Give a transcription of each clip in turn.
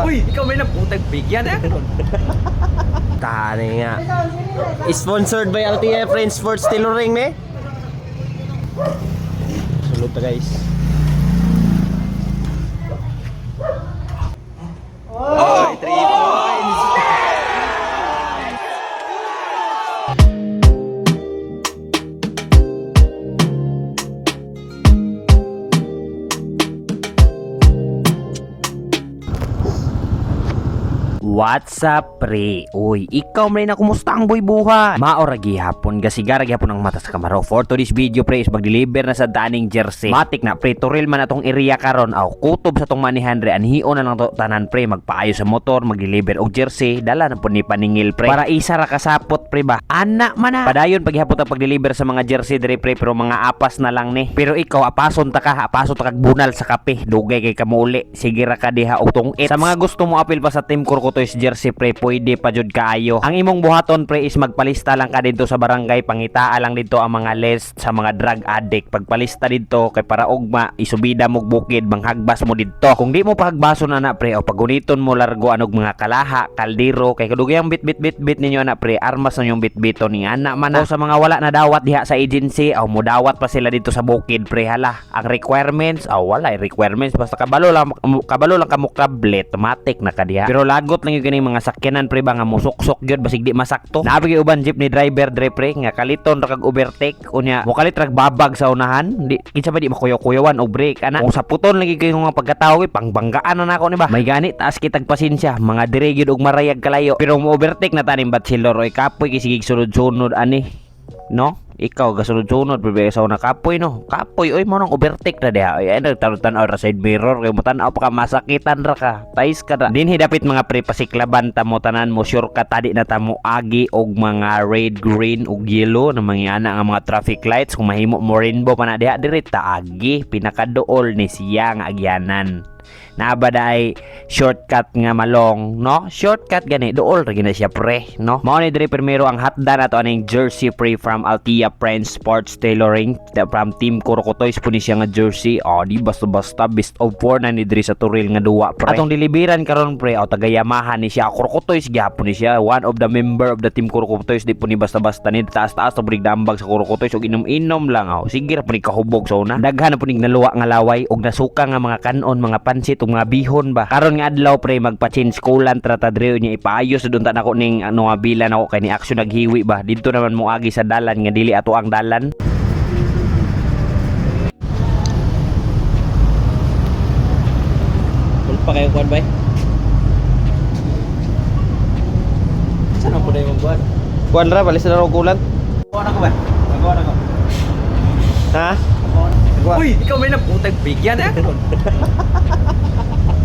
Uy, ikaw may naputag bigyan eh. Tani nga. Sponsored by LTF Rain Sports Tailoring ne. Salute guys. Oh, 3 points. What's up pre? Uy, ikaw may na kumusta ang boy buha? Maora gihapon, gasigara gihapon ang mata sa kamaro. For today's video pre is mag-deliver na sa daning jersey. Matik na pre, turil man atong area karon. Aw, kutob sa tong manihan re, anhion na lang to tanan pre, magpaayo sa motor, mag-deliver og jersey, dala na po ni paningil pre. Para isa ra kasapot pre ba? Ana man na. Padayon paghihapon ang pag-deliver sa mga jersey dire pre, pero mga apas na lang ni. Pero ikaw apason ta kag bunal sa kape, dugay kay kamuli. Sige ra ka diha og tungit. Sa mga gusto mo apil pa sa Team Kurkutoys jersey pre, pwede pa jud kaayo. Ang imong buhaton pre is magpalista lang ka dito sa barangay, pangitaa lang dito ang mga list sa mga drug addict. Pagpalista dito kay para ugma isubida mo bukid, manghagbas mo dito. Kung di mo pahagbason ana pre o paguniton mo largo anog mga kalaha, kaldero kay kadugyang bit ninyo ana pre, armas na yung bitbito ni ana man. O sa mga wala na dawat diha sa agency, o mo dawat pa sila dito sa bukid pre hala. Ang requirements, wala requirements, basta kabalo lang kamo kablet, automatic na ka diha. Pero lagot lang yung kining mga sakyanan pre ba nga musuksok gyud basig di masakto. Nabigi uban jeep ni driver dre pre nga kaliton ra kag overtake unya mo kalit rag babag sa unahan. Di kinsa ba di makuyaw-kuyawan og brake ana. Kung sa puton lagi kayo nga pagkatawo pangbanggaan na nako ni ba. May gani taas kitag pasensya, mga dire gyud og marayag kalayo. Pero mo overtake na tanim bachelor oy kapoy kisigig sunod-sunod ani. No? Ikaw gasunod-sunod pre sa una kapoy no. Kapoy oy mo nang overtake na diha. Oy ay nagtanon-tanon ra side mirror kay mo tan-aw pa ka masakitan ra ka. Tais ka ra. Dinhi dapit mga pre pasiklaban ta mo tanan mo sure ka tadi na ta mo agi og mga red, green ug yellow na mangyana nga mga traffic lights. Kung mahimo mo rainbow pa na diha diri ta agi pinakaduol ni siya nga agyanan. Nabada ay shortcut nga malong, no? Shortcut gani dool ra gina siya pre, no? Mao ni diri primero ang hatdan ato aning jersey pre from Altia Friends Sports Tailoring from Team Kurkutoys po ni siya nga jersey. Di basta-basta best of 4 na ni diri sa turil nga duwa pre. Atong diliberan karon pre, taga Yamaha ni siya Kurkutoys gyapon ni siya, one of the member of the Team Kurkutoys. Di po ni basta-basta ni taas-taas sa brigdambag sa Kurkutoys og inom-inom lang. Sige ra po ni kahubog sa una. Daghan na po ni naluwa nga laway og nasuka nga mga kanon, mga pansit ug mga bihon ba. Karon nga adlaw pre magpa-change coolant trata dre niya ipaayos dun ta nako ning nga bilan ako kay ni action naghiwi ba. Dito naman mo agi sa dalan nga dili ato ang dalan. Pulpa kayo kuan bay. Saan ang puday mong kuan? Kuan ra balis na ro coolant. Kuha na ko ba? Kuha na ko. Ha? Uy, ikaw may naputag bigyan eh.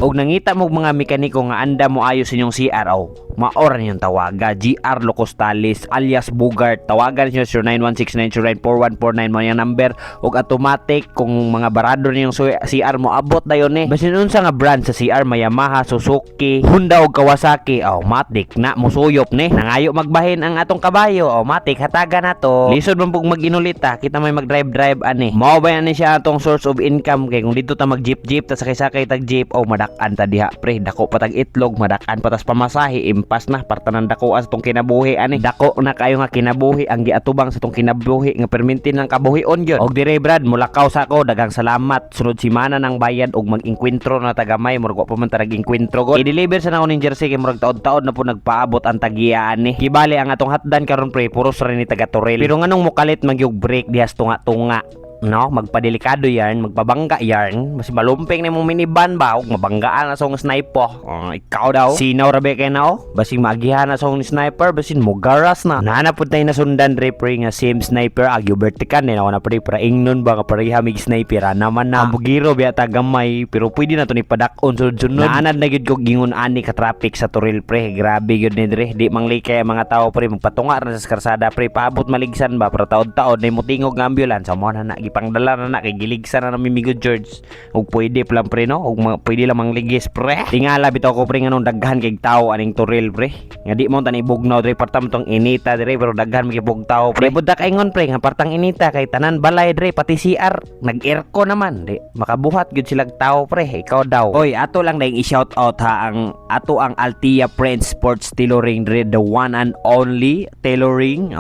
Og nangita mo mga mekaniko nga anda mo ayos inyong CRO, maora niyong tawaga GR Locostales alias Bugart. Tawagan niyo 0916-929-4149 mo yung number. Og automatic kung mga barado niyong CR mo abot dayon ni. Basin unsa nga brand sa CR, may Yamaha, Suzuki, Honda og Kawasaki, matic na musuyop ni. Nangayo magbahin ang atong kabayo, matic hataga na to. Lisod man pug mag-inulita, kita may mag-drive ani. Mao ba yan siya atong source of income kay kung dito ta mag-jeep ta sakay-sakay tag jeep madak-an ta diha pre, dako patag itlog, madak-an patas pamasahe, impas na partanan dako sa tong kinabuhi ani. Dako na kayo nga kinabuhi ang giatubang sa tong kinabuhi nga permintin ng kabuhion gyud. Og dire Brad, mulakaw sa ako, dagang salamat. Sunod semana nang bayad og mag-inkwentro na tagamay, murag pa man tarag inkwentro god. I-deliver sa nako ning jersey kay murag taod-taod na po nagpaabot ang tagiya ani. Gibali ang atong hatdan karon pre, puros ra ni taga Toril. Pero nganong mukalit magyug break dihas tunga-tunga. No, magpadelikado yarn, magpabangga yarn, mas malumping na mong minivan ba ug mabanggaan na sa sniper. Ikaw daw sinaw rabe kay na basing maagihan na sa sniper, basin mo garas na. Nanapod tay nasundan repre nga same sniper ag Ubertican na na pre para ingnon ba nga pareha mig sniper naman na. Ang bugiro biya ta gamay pero pwede na to ni padak-on sunod-sunod. Naanad na gyud ko gingon ani ka traffic sa Toril pre, grabe gyud ni dire. Di manglikay mga tao pre magpatunga ra sa karsada pre, paabot maligsan ba para taod-taod na mutingog nga ambulance mo na gipangdala na kay giligsa na Mimigo George. Ug pwede lang pre no, ug pwede lang mangligis pre. Tingala bitaw ko pre nganong daghan kay tao aning turil pre. Nga di mo tani bugnaw dire partam tong inita dire pero daghan magibog tao pre. Budak ingon pre nga partang inita kay tanan balay dire pati CR nag-aircon naman di makabuhat gyud silang tao pre. Ikaw daw. Oy, ato lang dayong i-shout out ha ang ato ang Altia Friends Sports Tailoring dire, the one and only tailoring.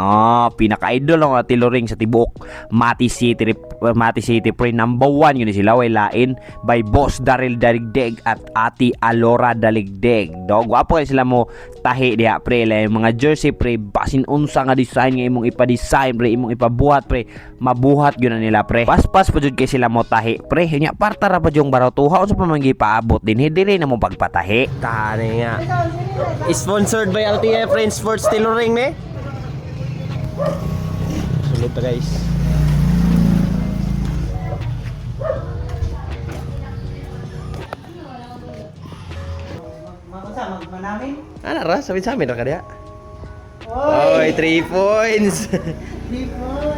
Pinaka-idol ang tailoring sa tibuok Mati City pre. Number 1 yun sila way lain by Boss Daryl Daligdeg at Ati Alora Daligdeg. Dog gwapo kay sila mo tahi diha pre. Lay mga jersey pre basin unsa nga design nga imong ipa-design pre, imong ipabuhat pre, mabuhat gyud na nila pre. Pas-pas pa jud kay sila mo tahi pre. Nya parta ra pa jung baraw tuha unsa pa man gipaabot din diri na mo pagpatahi. Tani nga. Sponsored by LTF Friends Sports Tailoring ne. Sulit pa guys. Ana ra, sabi sa amin ra ka diha. Oy, 3 points. 3 points.